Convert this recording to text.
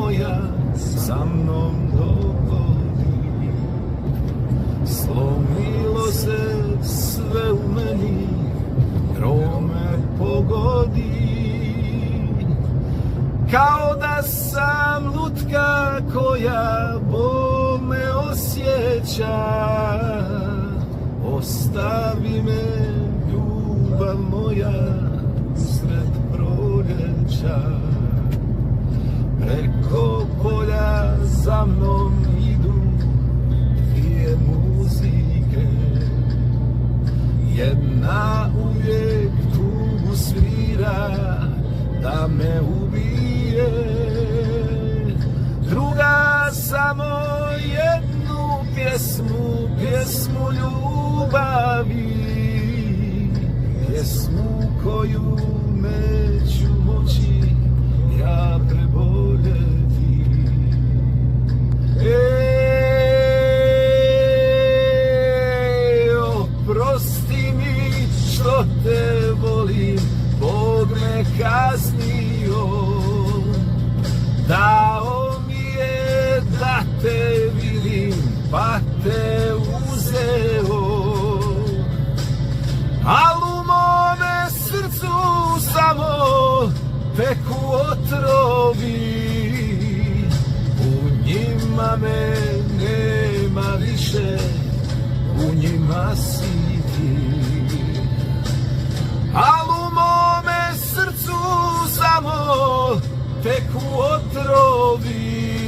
moja sa mnom dogodi. Slomilo se sve u meni, grome pogodi. Kao da sam lutka koja bome osjeća. Ostavi me, ljubav moja, sred proljeća. Preko polja za mnom idu dvije muzike. Jedna uvijek tugu svira da me ubije. Druga samo jednu pjesmu ljubavi. Pjesmu koju neću moći ja preboljeti. Oprosti mi što te volim, Bog me kaznio. Dao mi je da te vidim, pa te uzeo. Al u mome srcu samo teku otrovi. U njima me nema više, u njima si ti. Al u mome srcu samo teku otrovi.